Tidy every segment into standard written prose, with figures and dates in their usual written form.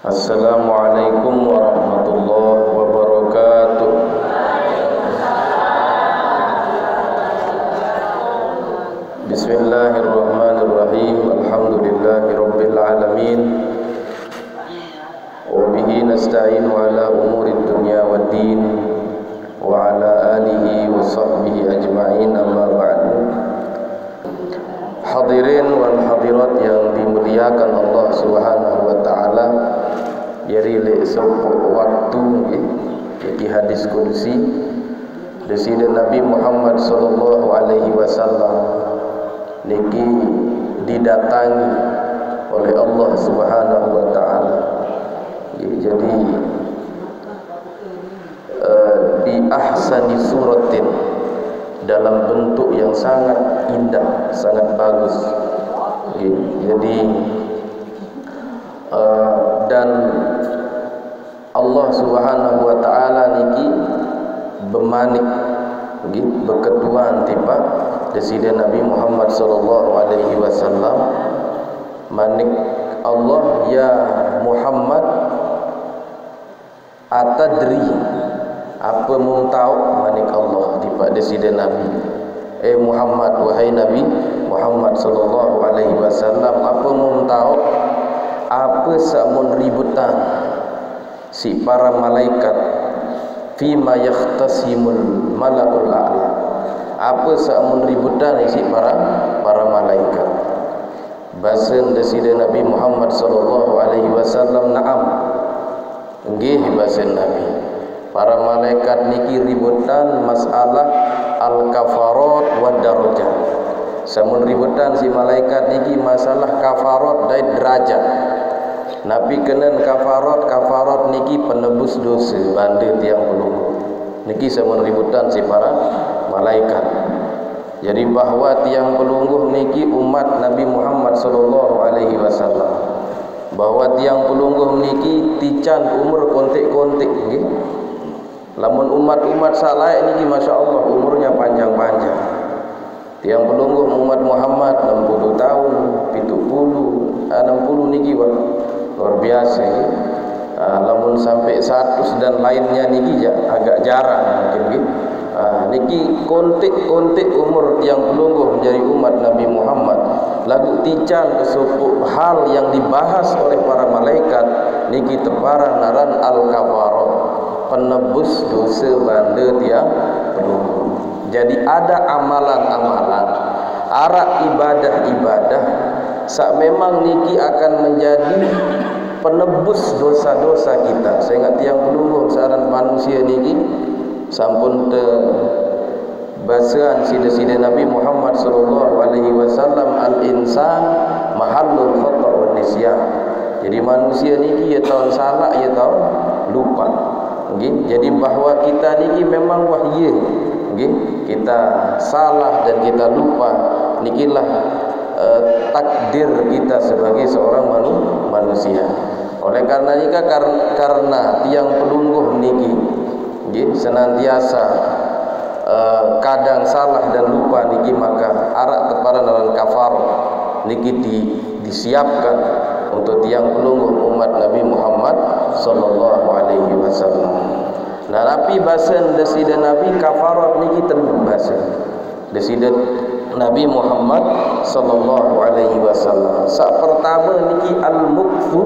Assalamualaikum warahmatullahi wabarakatuh. Bismillahirrahmanirrahim. Alhamdulillahi rabbil alamin. Wa bihi nasta'inu ala umuri dunya waddin wa ala alihi wa sahbihi ajma'in, amma ba'du. Hadirin wal hadirat yang dimuliakan Allah Subhanahu wa taala, dari waktu di hadis qudsi dari Nabi Muhammad sallallahu alaihi wasallam niki didatangi oleh Allah Subhanahu wa taala. Jadi bi ahsani suratin, dalam bentuk yang sangat indah, sangat bagus. Jadi dan Allah Subhanahu wa taala niki bemanik beketuan tiba desida Nabi Muhammad sallallahu alaihi wasallam, manik Allah, ya Muhammad, atadri, apa mung tahu, manik Allah tiba desida Nabi, Muhammad, wahai Nabi Muhammad sallallahu alaihi wasallam, apa mung tahu apa samun ributan si para malaikat fima yakhtasimul malakul a'la, apa samun ributan si para malaikat. Bahasan desida Nabi Muhammad sallallahu alaihi wasallam, na'am, nggih bahasan Nabi, para malaikat niki ributan masalah al-kafarat wa darajat. Samun ributan si malaikat niki masalah kafarat dan derajat. Nabi kenen kafarat niki penebus dosa banda tiang pelungguh. Niki samun ributan si para malaikat. Jadi bahwa tiang pelungguh niki umat Nabi Muhammad sallallahu alaihi wasallam. Bahwa tiang pelungguh niki tican umur kontik-kontik nggih. Lamun umat-umat saleh niki masya-Allah umurnya panjang-panjang. Tiang pelungguh umat Muhammad 60 tahun, 70, 60 niki luar biasa. Lamun sampai 100 dan lainnya niki agak jarang mungkin. Niki kontik-kontik umur tiang pelungguh menjadi umat Nabi Muhammad. Lagu tican kesupuk hal yang dibahas oleh para malaikat niki teparan naran al-kafarat, penebus dosa banda tiang pelungguh. Jadi ada amalan-amalan, arak ibadah-ibadah sak memang niki akan menjadi penebus dosa-dosa kita. Saya ingat tiang pelungguh saran manusia niki sampun te basaan sida-sida Nabi Muhammad sallallahu alaihi wasallam, al-insan mahallul khata' wa nisyan. Jadi manusia niki ya tahu salah, ya tahu lupa. Nggih, jadi bahwa kita niki memang wahyu, nggih, kita salah dan kita lupa, nikilah takdir kita sebagai seorang manusia. Oleh karena nika karena tiang pelungguh niki nggih senantiasa kadang salah dan lupa niki, maka arak teparan dalam kafar niki disiapkan untuk tiang pelungguh umat Nabi Muhammad sallallahu alaihi wasallam. Nah, tapi bahasan desida Nabi kafarat niki telu bahasan desida Nabi Muhammad sallallahu alaihi wasallam. Sak pertama niki al-mukthu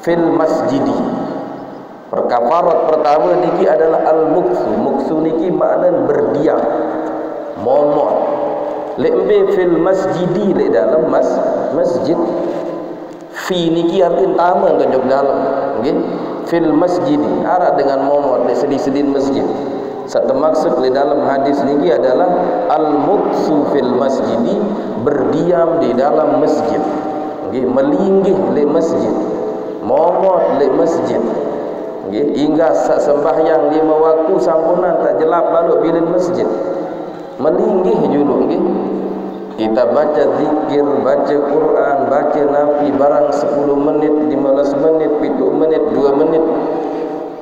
fil masjidi. Perkafarat pertama niki adalah al-mukthu. Mukthu niki makna berdiam, momot. Lembe fil masjidi, le dalam masjid. Fi niki arti taman ke jog dalam, nggih. Fil masjidi arah dengan momot le sedih-sedih masjid. Satu maksud di dalam hadis niki adalah al-mukthu fil masjidi, berdiam di dalam masjid. Nggih, melinggih le masjid, momot le masjid. Nggih, hingga sembahyang 5 waktu sampunan tak jelap lalu bilin masjid. Melinggih dulu nggih. Kita baca zikir, baca Quran, baca Nabi barang 10 menit, 15 menit, 7 menit, 2 menit.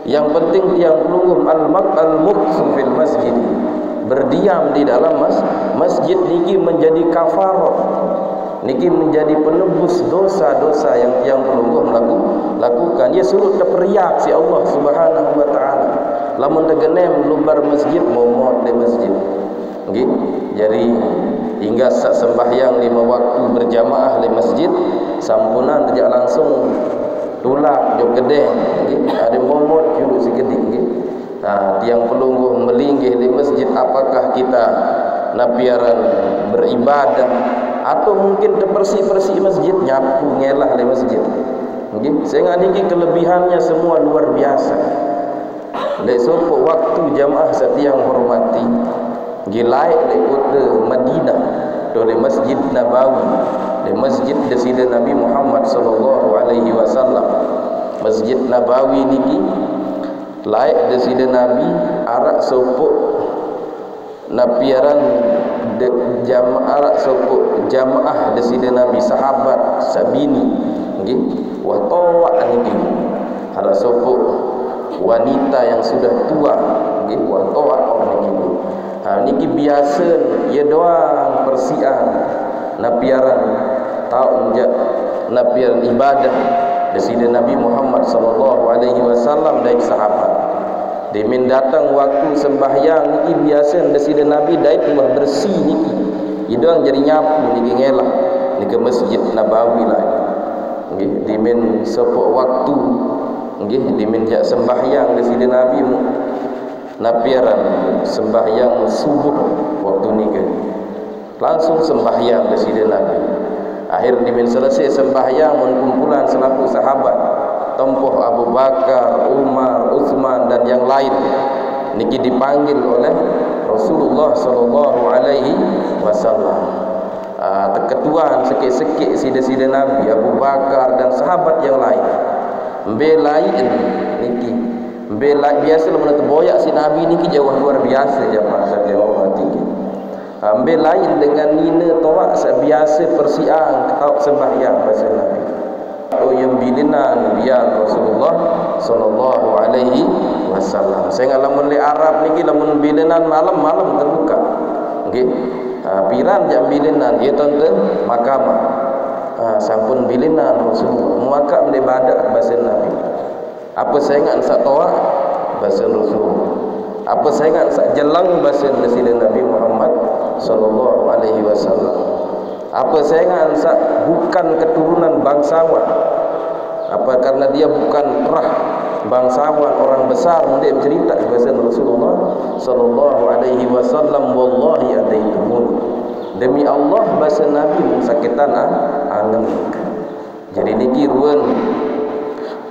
Yang penting tiang pelungguh al-mukthu fil masjid, berdiam di dalam masjid niki menjadi kafarat. niki menjadi penebus dosa-dosa yang tiang pelungguh lakukan. Dia suruh terperiak si Allah Subhanahu wa taala. Lamun tergenem lumbar masjid momot di masjid. Nggih. Jadi hingga sak sembahyang 5 waktu berjamaah di masjid sampunan tidak langsung tulak jog gede nggih. Ada momot julu sekedik nggih. Tiang pelungguh melinggih di masjid, apakah kita napiaran beribadah atau mungkin terbersih-bersih masjid, nyapu ngelah di masjid nggih. Sehingga niki kelebihannya semua luar biasa. Lek sopo waktu jamaah setiang hormati gilai le kota Madinah di Masjid Nabawi, di masjid desida Nabi Muhammad sallallahu alaihi wasallam. Masjid Nabawi niki laik desida Nabi arak sopok napiaran jamaah sopok jamaah desida Nabi sahabat sabini nggih wa tawa niki arak sopok wanita yang sudah tua nggih wa tawa niki. Niki biasa ya doang persian napiaran taun napiaran ibadah desida Nabi Muhammad sallallahu alaihi wasallam dan sahabat. Demin datang waktu sembahyang niki biasa desida Nabi dai rumah bersih niki. Idang jadi nyapu niki ngelah niki Masjid Nabawi lah. Nggih, demin sopok waktu nggih demin jak sembahyang desida Nabi napiaran sembahyang subuh waktu niki. Langsung sembahyang desida Nabi. Akhir dimin selesai sembahyang kumpulan selaku sahabat tempuh Abu Bakar, Umar, Utsman dan yang lain niki dipanggil oleh Rasulullah sallallahu alaihi wasallam. Ketuaan sekik-sekik sida-sida Nabi Abu Bakar dan sahabat yang lain. Mbelain niki. Mbelain biasa lamun terboyak si Nabi niki jauh luar biasa jamaah sekalian hormati. Ambil lain dengan nina tawak sebiasa persiang atau sembahyang bahasa Nabi. Oh yang bilinan biar Rasulullah sallallahu alaihi wasallam. Saya lamun li Arab niki lamun bilinan malam-malam terbuka. Nggih. Piran jam bilinan dia tonton mahkamah. Sampun bilinan Rasulullah muakam di badak bahasa Nabi. Apa saya ingat sak tawak bahasa Rasulullah. Apa saya ingat sak jelang bahasa Nabi Muhammad sallallahu alaihi wasallam. Apa saya ingat bukan keturunan bangsawan. Apa karena dia bukan rah bangsawan orang besar mendik cerita bahasa Rasulullah sallallahu alaihi wasallam wallahi ataitumun. Demi Allah bahasa Nabi sakitan angen. Jadi niki ruan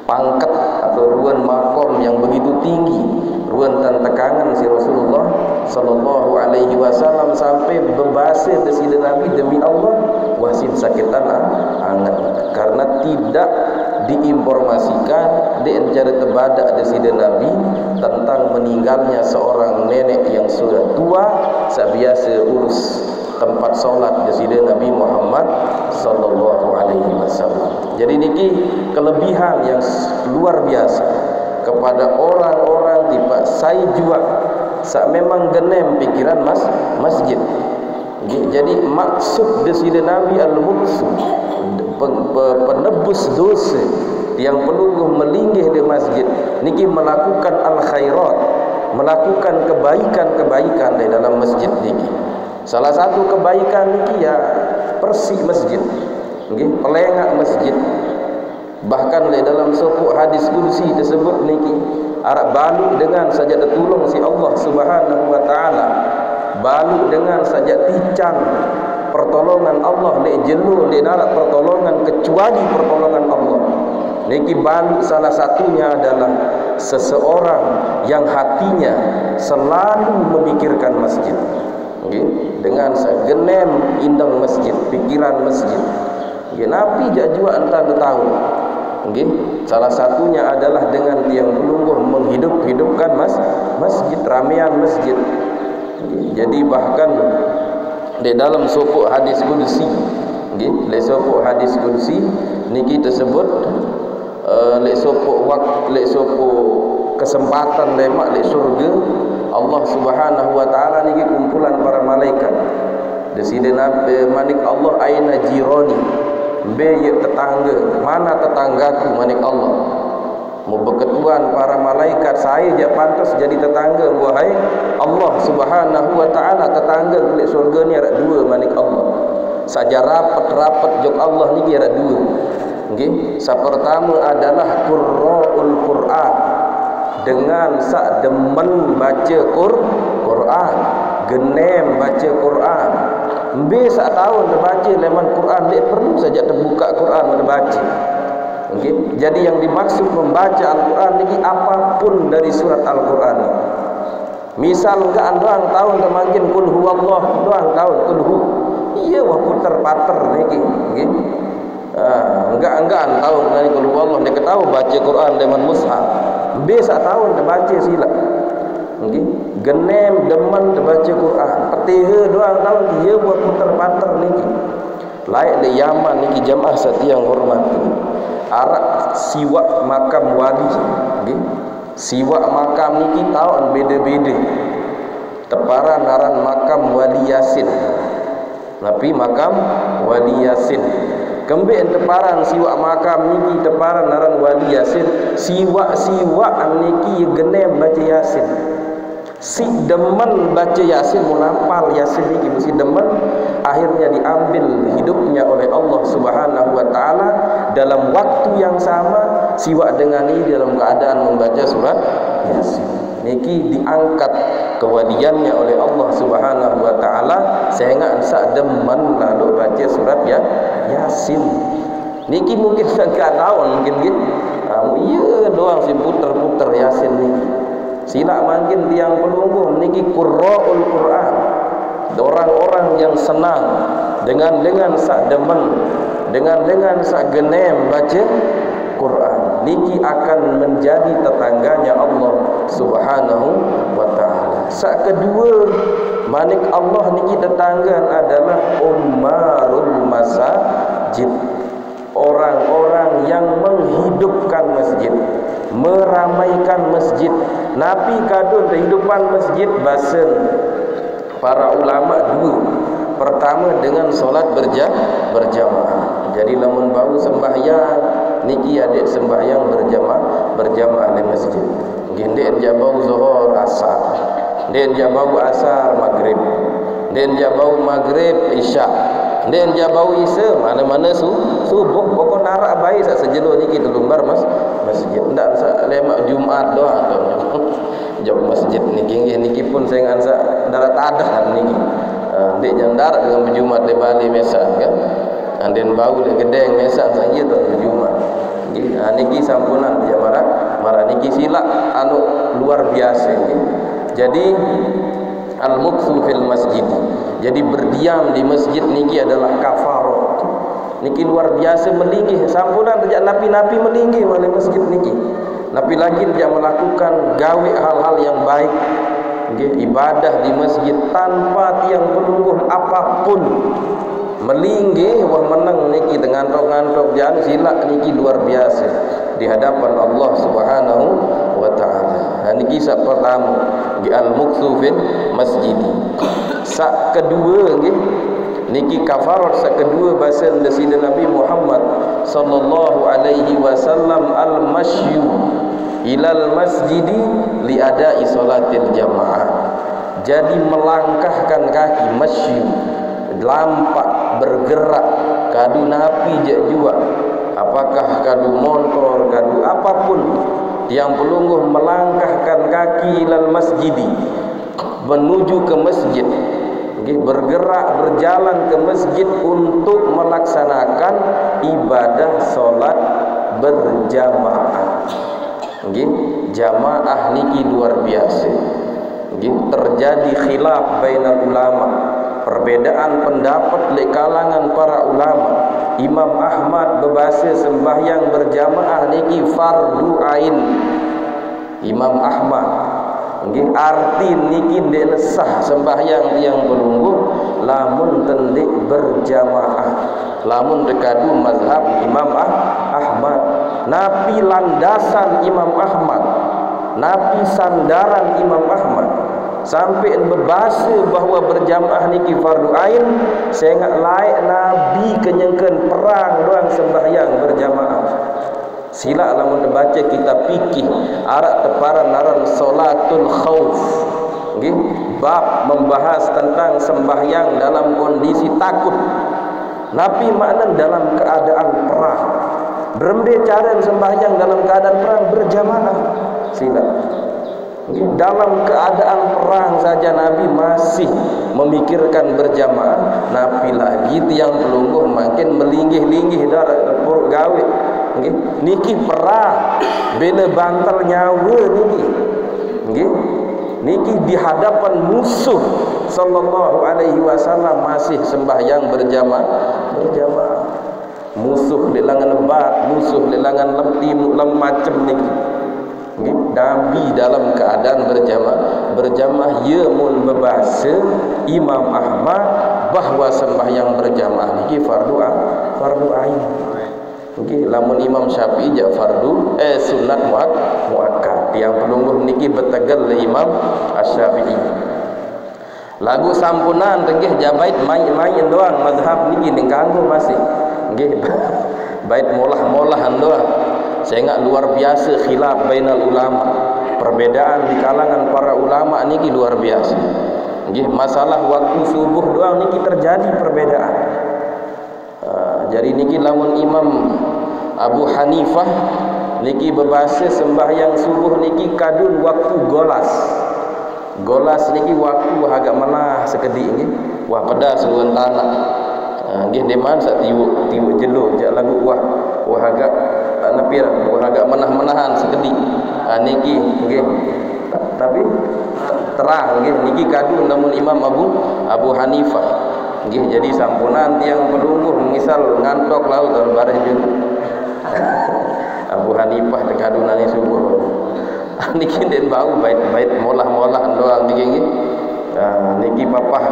pangkat atau ruan makom yang begitu tinggi, ruan tantekangan si Rasulullah sallallahu alaihi wasallam sampai berbahasa desida Nabi demi Allah wasin sakitan angan karena tidak diinformasikan di antara tebadak desida Nabi tentang meninggalnya seorang nenek yang sudah tua sebiasa urus tempat solat desida Nabi Muhammad sallallahu alaihi wasallam. Jadi niki kelebihan yang luar biasa kepada orang-orang tipe saya juga sak memang genem pikiran masjid. Jadi maksud desida Nabi al-Mutsu penebus dosa yang perlu melinggih di masjid niki melakukan al-khairat, melakukan kebaikan-kebaikan di dalam masjid niki. Salah satu kebaikan niki ya bersih masjid, nggih, pelengak masjid. Bahkan di dalam sopuk hadis kursi tersebut niki arak balu dengan sajadah tulung si Allah Subhanahu wa taala, balu dengan sajak tican pertolongan Allah le jelu le narak pertolongan kecuali pertolongan Allah. Niki balu salah satunya adalah seseorang yang hatinya selalu memikirkan masjid. Okay. Dengan segenem indang masjid, pikiran masjid. Okay. Nabi jajua entah tahu. Okay. Salah satunya adalah dengan tiang pelungguh menghidupkan masjid, ramean masjid. Okay. Jadi bahkan di dalam sopuk hadis qudsi, okay. Di sopuk hadis qudsi niki tersebut lek sopuk kesempatan lemak lek surga Allah Subhanahu wa taala niki kumpulan para malaikat Desida Nabi manik Allah aina jirani. Be ye tetangga, mana tetanggaku manik Allah. Mau berketuan para malaikat, saya je pantas jadi tetangga wahai Allah Subhanahu wa taala. Tetangga kelik surga ni ada dua manik Allah. Saja rapat-rapat jok Allah ni ada dua. Okey, sa pertama adalah qurra'ul Quran, dengan sak demen baca Quran, genem baca Quran. Be sak tahun terbaca leman Quran, dia perlu saja terbuka Quran membaca. Okay. Jadi yang dimaksud membaca Al-Quran ini apapun dari surat Al-Quran. Misal enggak doang tahun termakin kul huwallah doang tahun kul hu. Iya wah puter-pater niki. Okay. Enggak tahun dari kul huwallah dia ketahu baca Quran dengan mushaf. Bisa tahun terbaca sila. Okay. Genem demen terbaca Quran. Petiha doang tahun dia buat puter-pater niki. Laik di Yaman niki jamaah setiang hormat. Arak siwak makam wali. Okay. Siwak makam niki tahun beda-beda. Teparan naran makam wali Yasin. Tapi makam wali Yasin. Kembali teparan siwak makam niki teparan naran wali Yasin. Siwak niki genem baca Yasin. Si demen baca Yasin, munampal Yasin niki mesti demen. Akhirnya diambil hidupnya oleh Allah Subhanahu wa taala dalam waktu yang sama siwak dengan ini dalam keadaan membaca surat Yasin. Niki diangkat kewaliannya oleh Allah Subhanahu wa taala sehingga sak demen lalu baca surat Yasin. Niki mungkin enggak tahu mungkin gitu. Iya doang si puter-puter Yasin niki. Sila mungkin tiang pelungguh niki qurra'ul Quran. Orang-orang yang senang dengan sak demen, dengan sak genem baca Quran, niki akan menjadi tetangganya Allah Subhanahu wa taala. Sak kedua manik Allah niki tetangga adalah ummarul masajid. Orang-orang yang menghidupkan masjid, meramaikan masjid. Nabi kadun kehidupan masjid basen para ulama dua. Pertama dengan solat berjamaah. Jadi lamun bau sembahyang niki adik sembahyang berjamaah di masjid. Gendek dia bau zuhur asar. Den dia bau asar maghrib. Den dia bau maghrib isya. Den dia bau isya mana-mana subuh pokok narak baik sak sejelo niki telumbar masjid. Ndak lemak Jumat doang jauh masjid niki pun saya ngansa darat adah niki. Dek jam darat dengan berjumat di Bali mesan kan. Anden bau le gedeng mesan saja tu berjumat. Niki sampunan dia marah niki sila anu luar biasa niki. Jadi al-mukthu fil masjid. Jadi berdiam di masjid niki adalah kafarat. Niki luar biasa melinggih sampunan sejak napi-napi melinggih oleh masjid niki. Napi lagi dia melakukan gawe hal-hal yang baik. Ibadah di masjid tanpa tiang pelungguh apapun. Melinggih wah menang niki dengan ngantok-ngantok jangan silak niki luar biasa di hadapan Allah Subhanahu wa taala. Niki sak pertama al-mukthu fil masjid. Sak kedua niki kafarat sak kedua bahasa Nabi Muhammad sallallahu alaihi wasallam al-masyu ilal masjidi li adai salatil jamaah. Jadi melangkahkan kaki, masyu, lampak, bergerak, kadu napi je jua. Apakah kadu motor, kadu apapun yang pelungguh melangkahkan kaki ilal masjidi menuju ke masjid. Bergerak berjalan ke masjid untuk melaksanakan ibadah solat berjamaah. Jamaah niki luar biasa. Terjadi khilaf bainal ulama, perbedaan pendapat di kalangan para ulama. Imam Ahmad berbahasa sembahyang berjamaah niki fardu ain. Imam Ahmad arti niki dek sah sembahyang yang berlungguh lamun tendik berjamaah, lamun dekadu mazhab Imam Ahmad. Napi landasan Imam Ahmad, napi sandaran Imam Ahmad. sampai berbahasa bahawa berjamaah niki fardu ain, saya ingat laik Nabi kenyangkan perang doang sembahyang berjamaah. Sila lamun baca kitab fikih arak teparan naran salatul khauf. Nggih, bab membahas tentang sembahyang dalam kondisi takut. Nabi makna dalam keadaan perang. Berembe cara sembahyang dalam keadaan perang berjamaah. Sila. Dalam keadaan perang saja Nabi masih memikirkan berjamaah. Nabi lagi tiang pelungguh makin melinggih-linggih darah perut gawe. Niki perang bela bantal nyawa niki. Niki di hadapan musuh sallallahu alaihi wasallam masih sembahyang berjamaah. Musuh di langan lebat, musuh di langan lemtim macam niki. Nabi dalam keadaan berjamaah ia mun berbahasa Imam Ahmad bahawa sembahyang berjamaah niki fardu ain. Nggih, lamun Imam Syafi'i jak fardu sunat muakkad. Yang pelungguh niki betegal le Imam Asy-Syafi'i. Lagu sampunan tengih jabait main doang mazhab niki ning kanggo masih. Nggih, bait molah-molahan doang. Saya ingat luar biasa khilaf bainal ulama. Perbedaan di kalangan para ulama niki luar biasa. Nggih, masalah waktu subuh doang niki terjadi perbedaan. Jadi niki lamun Imam Abu Hanifah niki berbahasa sembahyang subuh niki kadun waktu golas. Golas niki waktu agak menah sekedik nggih. Wah pedas suruhan tanah. Nggih deman sak tiuk jelo jak lagu wah agak napir wah agak menah-menahan sekedik. Niki nggih. Tapi terang nggih niki kadun namun Imam Abu Hanifah. Nggih, jadi sampunan tiang pelungguh misal ngantok laut dan bareh juga. Abu Hanifah dekadunani subuh. Niki den bau bait molah-molah doang niki nggih. Niki papah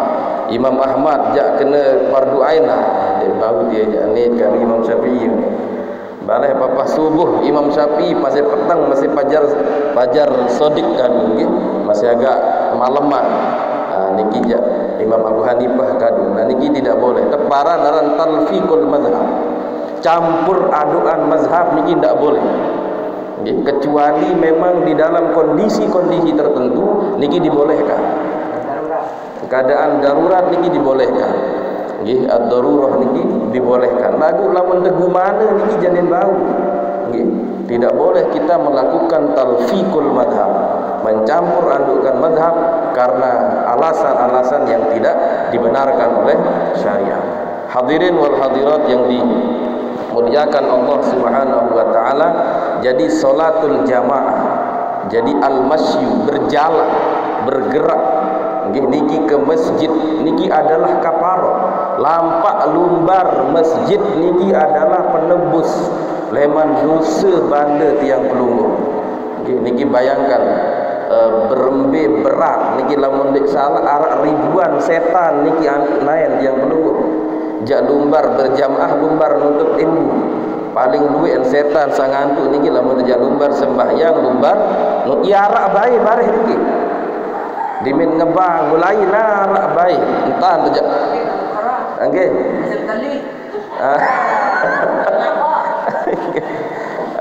Imam Ahmad jak kena fardu ain lah. Den bau dia ni kan Imam Syafi'i. Baleh papah subuh Imam Syafi'i masih petang masih fajar sodik kan nggih. Masih agak malaman. Niki jak Imam Abu Hanifah kadun. Niki tidak boleh. Teparan naran talfiqul mazhab. Campur aduan mazhab niki tidak boleh. Kecuali memang di dalam kondisi-kondisi tertentu niki dibolehkan. Keadaan darurat niki dibolehkan. Nggih, ad-darurah niki dibolehkan. Lagu lamun tegu mana niki janin bau. Nggih, tidak boleh kita melakukan talfiqul mazhab, mencampur adukkan mazhab karena alasan-alasan yang tidak dibenarkan oleh syariat. Hadirin wal hadirat yang dimuliakan Allah Subhanahu wa taala, jadi salatul jamaah, jadi al-masyu berjalan, bergerak niki ke masjid niki adalah kafarah. Lampak lumbar masjid niki adalah penebus leman dosa banda tiang pelungguh. Niki bayangkan berembe berat niki lamun dik salah arak ribuan setan niki lain tiang pelungguh. Jak lumbar berjamaah lumbar nuntut ilmu. Paling duit setan sangantuk niki lamun jak lumbar sembahyang lumbar nu iarak bae bareh niki. Dimin ngebang mulai narak bae entan tejak. Nggih.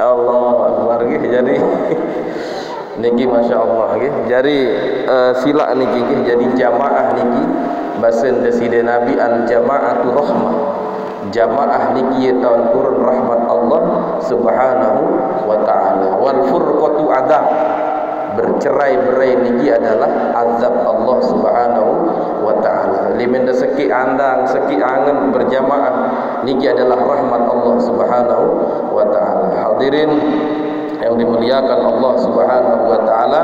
Allah Akbar nggih. Jadi niki masyaallah nggih. Jadi sila niki nggih jadi jamaah niki basen deside Nabi al jamaatu rahmah. Jamaah niki tahun turun rahmat Allah Subhanahu wa taala. Wal furqatu adab. Bercerai-berai niki adalah azab Allah Subhanahu wa taala. Limin seki andang seki angen berjamaah niki adalah rahmat Allah Subhanahu wa taala. Hadirin yang dimuliakan Allah Subhanahu wa taala,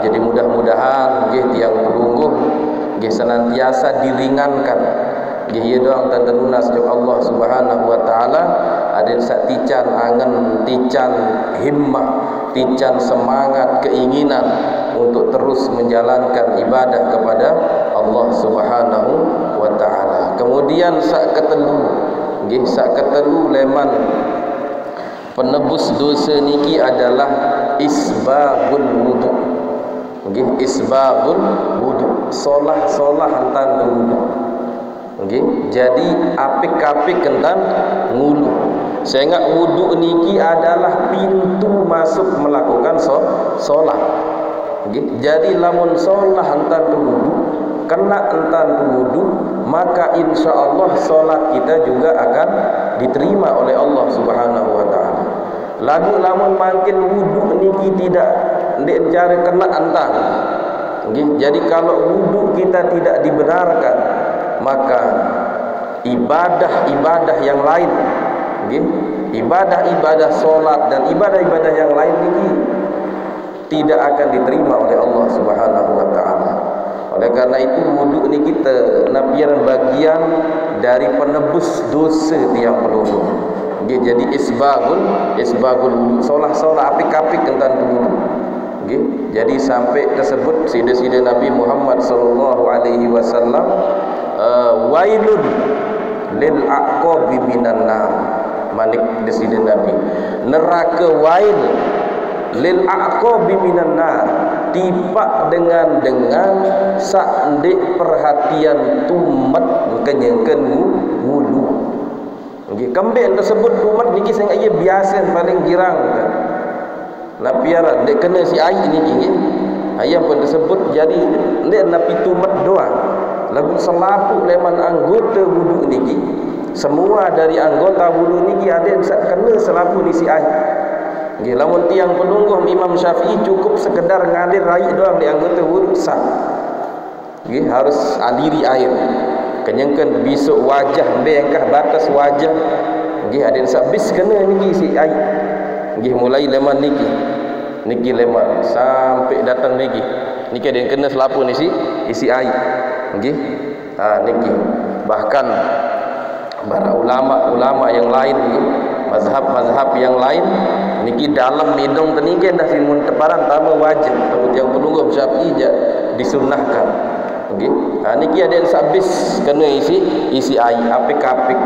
jadi mudah-mudahan nggih tiyang pelungguh nggih senantiasa diringankan. Nggih ieu doang tanda lunas jeung Allah Subhanahu wa taala ada sak tican angen, tican himmah, tican semangat, keinginan untuk terus menjalankan ibadah kepada Allah Subhanahu wa taala. Kemudian sak ketelu nggih sak ketelu leman penebus dosa niki adalah isbahul wudu. Nggih, isbagul wudu, solah hantan wudu. Nggih, jadi apik-apik kentan ngulu. Sehingga wudu niki adalah pintu masuk melakukan solat. Nggih, jadi lamun solah hantan wudu, kena hantan wudu, maka insyaallah solat kita juga akan diterima oleh Allah Subhanahu wa taala. Lamun makin wudu niki tidak ndek cara kena hantan. Nggih, jadi kalau wudu kita tidak dibenarkan, maka ibadah-ibadah yang lain, nggih, ibadah-ibadah solat dan ibadah-ibadah yang lain ini tidak akan diterima oleh Allah Subhanahu wa taala. Oleh karena itu wudu ini kita napian bagian dari penebus dosa tiang peluru. Nggih, jadi isbagul wudu, solah apik-apik kentan wudu. Nggih, jadi sampai tersebut sida Nabi Muhammad sallallahu alaihi wasallam, wailun lil aqabi minan nar, manik desida Nabi, neraka wail lil aqabi minan nar, tipak dengan sak ndek perhatian tumat kenyengken wudu. Nggih, kembali tersebut tumat niki sing ieu biasa paling girang napiaran dek kena si air niki nggih. Ayam pun tersebut jadi ndek napi tumat doa. Lagu selapu leman anggota wudu niki, semua dari anggota wudu niki ada yang kena selapu di si air. Nggih, lamun tiang penunggu Imam Syafi'i cukup sekedar ngalir air doang di anggota wudu sah. Nggih, harus aliri air. Kenyangkan besok wajah bengkah batas wajah. Nggih, ada yang bis kena niki si air. Nggih, mulai leman niki leman sampai datang niki ada yang kena selapu ni isi air. Nggih, niki bahkan para ulama yang lain, mazhab yang lain niki dalam hidung teniki dah simun teparan tama wajib, tapi yang penunggu Syafi'i disunnahkan. Nggih, niki ada yang sabis kena isi air apik-apik,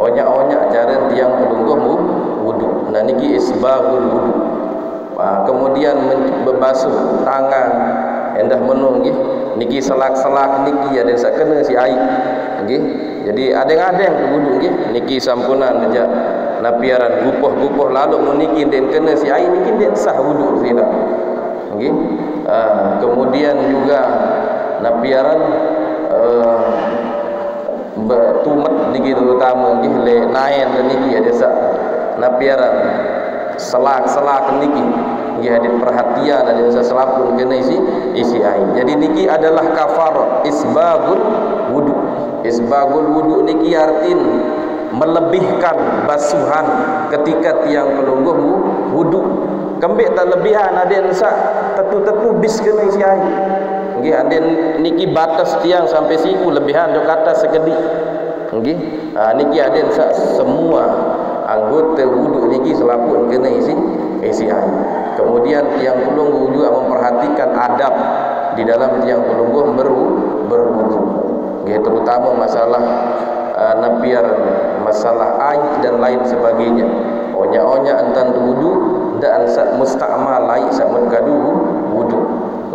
onyak-onyak cara tiang penunggu wudu. Nah niki isbagul wudu. Kemudian membasuh tangan endah menung nggih, niki selak-selak niki ada sak kena si air. Nggih, jadi adeng-adeng wudu nggih, niki sampunan aja napiaran gupoh-gupoh lalu meniki den kena si air niki den sah wudu sila. Nggih, kemudian juga napiaran tumat niki terutama nggih le naen niki ada sak napiaran selak niki nggih ada perhatian, ada seselapun kena isi air. Jadi niki adalah kafarat isbagul wudu. Isbagul wudu niki artin melebihkan basuhan ketika tiang pelungguh wudu. Kembik tak lebihan, ada yang sak tetu bis kena isi air. Nggih, ada niki batas tiang sampai siku lebihan dok atas sekedik. Nggih, niki ada yang sak semua anggota wudu niki selapun kena isi air. Kemudian tiang pelunggu juga memperhatikan adab di dalam tiang pelunggu berwudu. Nggih, terutama masalah napiar, masalah air dan lain sebagainya. Onya-onya antan wudu dan mustakmal lain samud kadu wudu.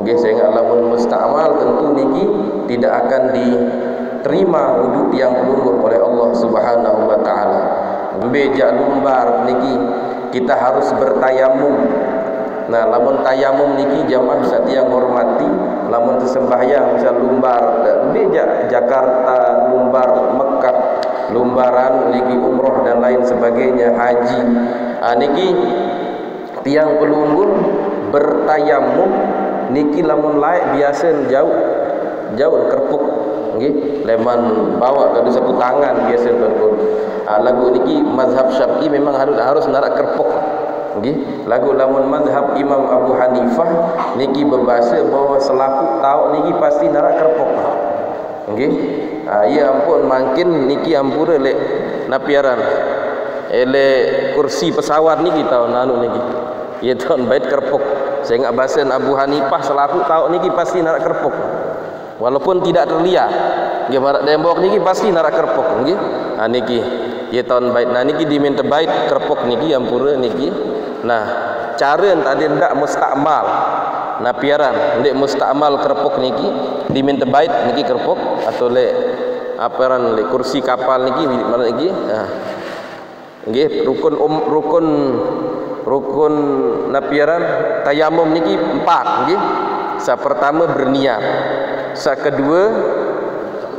Nggih, sehingga lamun mustakmal tentu niki tidak akan diterima wudu tiang pelunggu oleh Allah Subhanahu wa taala. Beja lumbar niki kita harus bertayamum. Nah, lamun tayamum niki jamaah setiang hormati, lamun sembahyang misal lumbar beja Jakarta, lumbar Mekah, lumbaran niki umroh dan lain sebagainya, haji. Niki tiang pelunggur bertayamum niki lamun laik biasa jauh kerpuk nggih, leman bawa kada sapu tangan biasa tuan. Lagu niki mazhab Syafi'i memang harus narak kerpuk. Nggih, lagu lamun mazhab Imam Abu Hanifah niki berbahasa bahwa selaku tahu niki pasti narak kerpuk. Nggih. Ya ampun, makin niki ampura le napiaran. Ele kursi pesawat niki tahu nanu niki. Ya tahun bait kerpuk. Sehingga bahasa Abu Hanifah selaku tahu niki pasti narak kerpuk. Walaupun tidak terlihat. Nggih, barak dembok niki pasti narak kerpuk nggih. Niki ya tahun bait. Nah niki diminta bait kerpuk niki ampura niki. Nah, cara tadi ndak mustakmal. napiaran lek musta'mal kerpok niki diminta bait niki kerpok atau lek aparan lek kursi kapal niki mana niki nggih rukun napiaran tayamum niki 4 nggih. Sa pertama berniat, sa kedua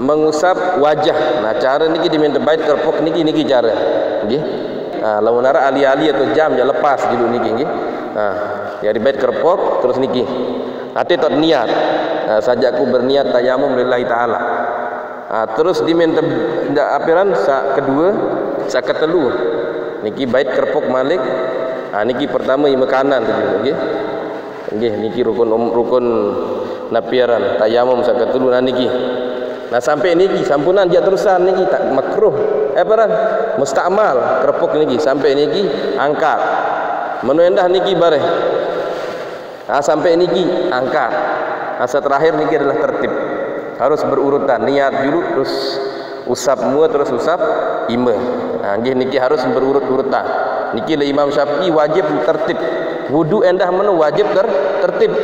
mengusap wajah. Nah cara niki diminta bait kerpok niki cara nggih. Lamun ara ali-ali atau jam ya lepas dulu niki nggih. Jadi bait kerpok terus niki. Nanti tot niat. Sajaku berniat tayamum lillahi taala. Terus diminta apiran sa kedua, sa ketelu. Niki bait kerpok malik. Niki pertama ima kanan nggih. Nggih niki rukun napiaran tayamum sa ketelu niki. Nah sampai niki sampunan dia terusan niki tak makruh. Aparan musta'mal kerpok niki sampai niki angkat. Menuendah niki bareh. Sampai niki angkat. Asa terakhir niki adalah tertib. Harus berurutan, niat dulu terus usap mua terus usap ima. Nggih niki harus berurut-urutan. Niki le Imam Syafi'i wajib tertib. Wudu endah menu wajib tertib.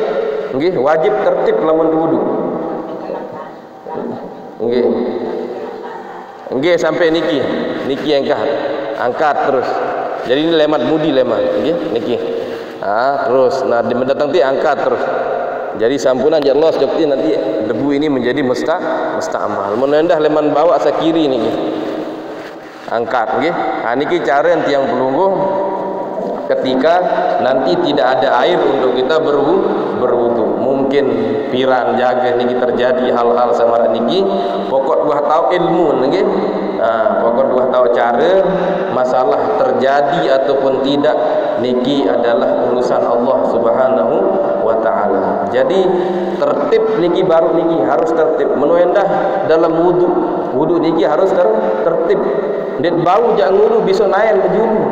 Nggih, wajib tertib lamun wudu. Nggih. Nggih sampai niki angkat terus. Jadi ini lemat mudi nggih niki. Terus di mendatang ti angkat terus. Jadi sampunan ya Allah jokti nanti debu ini menjadi musta'mal. Menendah leman bawa sa kiri niki. Angkat nggih. Niki cara tiang pelungguh ketika nanti tidak ada air untuk kita berwudu. Mungkin piran jaga niki terjadi hal-hal samara niki, pokok buah tahu ilmu nggih. Pokok buah tahu cara masalah terjadi ataupun tidak niki adalah urusan Allah Subhanahu wa taala. Jadi tertib niki baru niki harus tertib. Menuendah dalam wudu niki harus tertib. Ndet bau jak ngulu bisa naik bejulu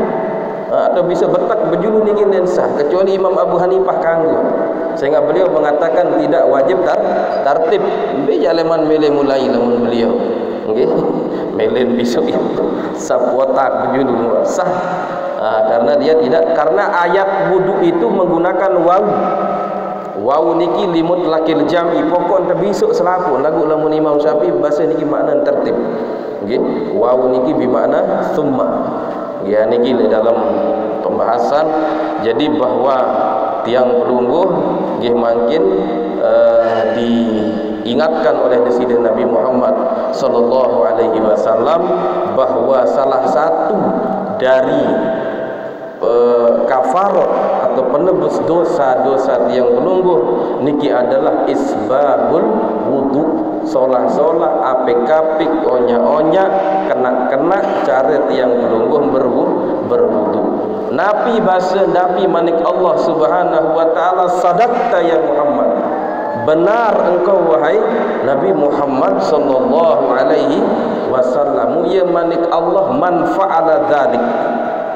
atau bisa betak bejulu niki sah, kecuali Imam Abu Hanifah kanggo. Sehingga beliau mengatakan tidak wajib tertib. Be jaleman mele mulai lamun beliau. Nggih. Melen besok itu sap watak bejulu sah. Karena dia tidak, karena ayat wudu itu menggunakan wawu. Wawu niki limut lakil jam'i pokon terbisuk selaku lagu lamun Imam Syafi'i bahasa niki makna tertib. Nggih, wawu niki bermakna summa. Ya niki dalam pembahasan jadi bahwa tiang pelungguh nggih mangkin diingatkan oleh Baginda Nabi Muhammad sallallahu alaihi wasallam bahwa salah satu dari kafarat atau penebus dosa-dosa tiang pelungguh niki adalah isbabul wudu. Solah-solah apik-apik onya-onya kena-kena cara tiang pelungguh berwudu. Nabi bahasa Nabi manik Allah Subhanahu wa taala, sadaqta ya Muhammad. Benar engkau wahai Nabi Muhammad sallallahu alaihi wasallam. Ya manik Allah man fa'ala dzalik.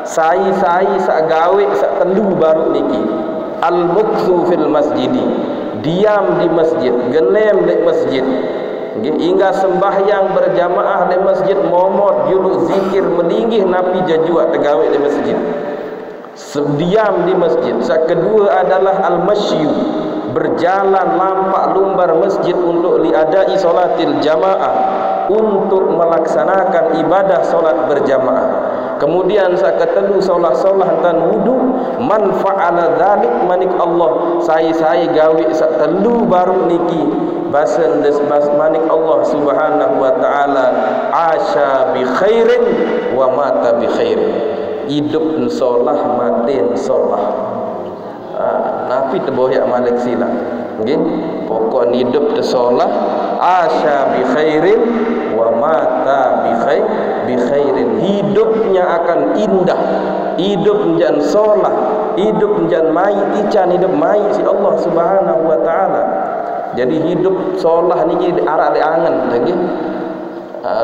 Sai sak gawe sak tendu baru niki. Al-mukthu fil masjidi. Diam di masjid, gelem di masjid. Hingga sembahyang berjamaah di masjid, momot julu zikir meninggi napi jajua tegawe di masjid. Diam di masjid. Kedua adalah al-masyu, berjalan lampak lumbar masjid untuk liadai solatil jamaah, untuk melaksanakan ibadah solat berjamaah. Kemudian ketelu solah-solah dan wudu, man fa'ala dzalik manik Allah sai gawe sak telu baru niki basen des manik Allah Subhanahu wa taala, asya bi khairin wa mata bi khairin. Hidup solah mati solah. Nabi teboyak malik sila nggih. Pokok hidup solah, asya bi khairin wa mata bi khairin. Hidupnya akan indah, hidup menjadi solah, hidup menjadi mai ican hidup mai si Allah Subhanahu wa taala. Jadi hidup solah niki arak le angen nggih.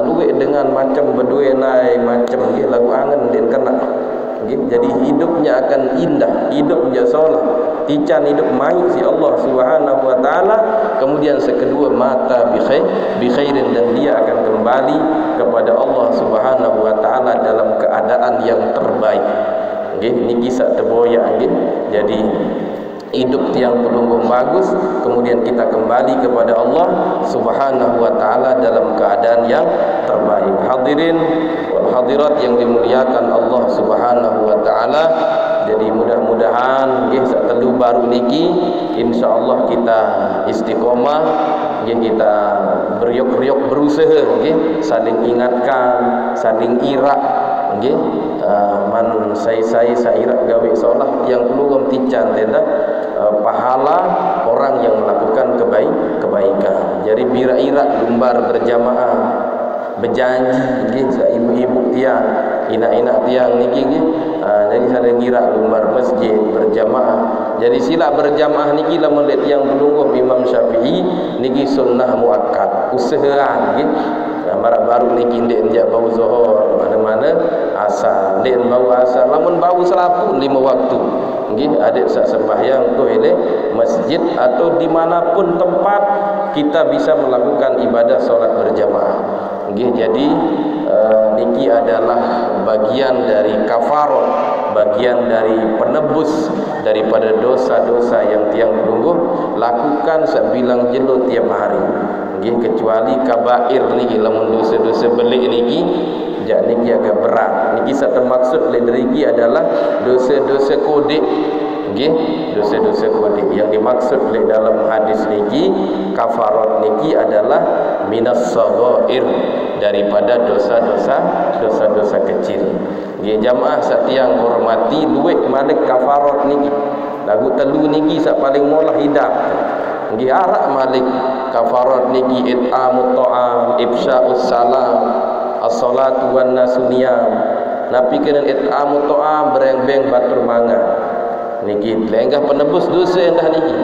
Luwe dengan macam bedue nai macam nggih lagu angen den kena nggih. Jadi hidupnya akan indah, hidup menjadi solah, ican hidup mai si Allah Subhanahu wa taala. Kemudian kedua mata bi khairin, dan dia akan kembali kepada Allah Subhanahu wa taala dalam keadaan yang terbaik. Nggih niki sak teboyak nggih. Jadi hidup tiang pelunggung bagus, kemudian kita kembali kepada Allah Subhanahu wa taala dalam keadaan yang terbaik. Hadirin wal hadirat yang dimuliakan Allah Subhanahu wa taala, jadi mudah-mudahan nggih sak telu baru niki insyaallah kita istiqomah, nggih kita beriok-riok berusaha nggih saling ingatkan, saling irak nggih man sai-sai sairak gawe solah yang pelungum tican tenda pahala orang yang melakukan kebaikan. Jadi bira-irak lumbar berjamaah, berjanji nggih ibu-ibu tiang, ina-ina tiang niki nggih. Jadi saling ngira lumbar masjid berjamaah. Jadi sila berjamaah niki lamun lihat tiang pelungguh Imam Syafi'i niki sunnah muakkad, usahaan nggih. Marak baru niki ndek dia bau zuhur mana-mana asar, ndek bau asar, lamun bau selapu 5 waktu. Nggih, adik sak sembahyang tu eleh masjid atau dimanapun tempat kita bisa melakukan ibadah solat berjamaah. Nggih, jadi niki adalah bagian dari kafarat, bagian dari penebus daripada dosa-dosa yang tiang pelungguh lakukan sebilang jelo tiap hari. Nggih, kecuali kabair niki lamun dosa-dosa belik niki jak niki agak berat. Niki sak termaksud ledriki adalah dosa-dosa kodek. Nggih, dosa-dosa kodek yang dimaksud oleh dalam hadis niki kafarat niki adalah minas shaghair, daripada dosa-dosa kecil. Nggih, jamaah sak tiang hormati duit malik kafarat niki. Lagu telu niki sak paling molah hidup. Nggih, arak malik kafarat niki it'amut ta'am, ifsya'us salam, as-salatu wan nasuniyam. Napi kena it'amut ta'am bereng-beng batur manga. Niki lenggah penebus dosa endah niki.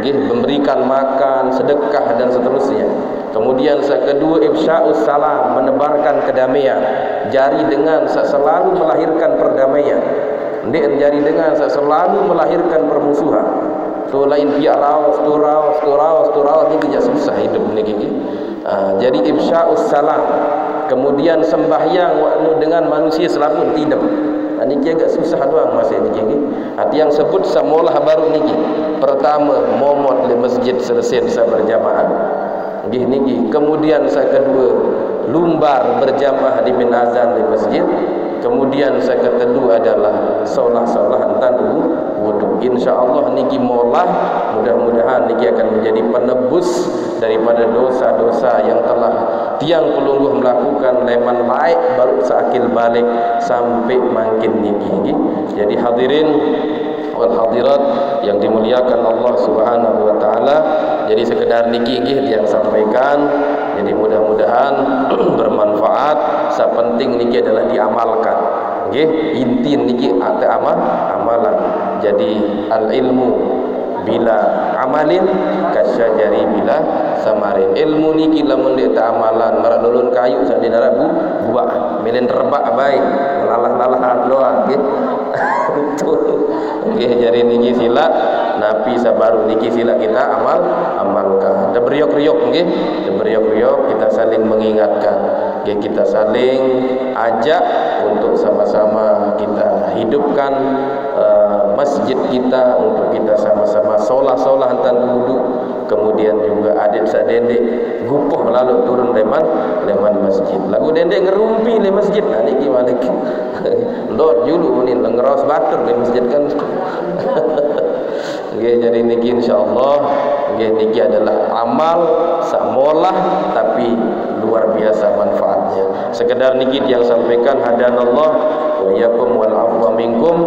Nggih, memberikan makan, sedekah dan seterusnya. Kemudian kedua ifsya'us salam, menebarkan kedamaian. Jari dengan selalu melahirkan perdamaian. Ndik jari dengan selalu melahirkan permusuhan. Tu lain pihak raus, tu raus ni dia susah hidup niki. Jadi ifsya'us salam. Kemudian sembahyang dengan manusia selalu tidak. Niki agak susah doang masih niki. Hati yang sebut samolah baru niki. Pertama, momot di masjid selesai bisa berjamaah. Nggih niki. Kemudian kedua, lumbar berjamaah di azan di masjid. Kemudian kedua adalah solah-solah entan wudu. Insyaallah niki molah, mudah-mudahan niki akan menjadi penebus daripada dosa-dosa yang telah tiang pelungguh melakukan leman baik baru seakil balik sampai makin niki. Jadi hadirin wal hadirat yang dimuliakan Allah Subhanahu wa taala, jadi sekedar niki nggih yang sampaikan. Jadi mudah-mudahan bermanfaat. Sa penting niki adalah diamalkan. Nggih, inti niki ada amalan. Jadi al ilmu bila amalin kasyajari bila samarin. Ilmu niki lamun dik tak amalan marak lulun kayu sak dinara buah milen terbak baik lalah-lalah doang nggih. Nggih, jadi niki sila napi sabaru niki sila kita amalkan. Da beriok-riok nggih, da beriok-riok kita saling mengingatkan. Nggih, kita saling ajak untuk sama-sama kita hidupkan masjid kita, untuk kita sama-sama solah-solah hantar wudu. Kemudian juga adik sadendek gupoh lalu turun leman masjid. Lagu dendek ngerumpi le masjid. Nah niki malik. Lord julu ni ngeros batur di masjid kan. Okay, jadi niki insyaallah niki adalah amal samolah tapi luar biasa manfaatnya. Sekedar niki yang sampaikan hadanallah wa iyyakum wal afwa minkum.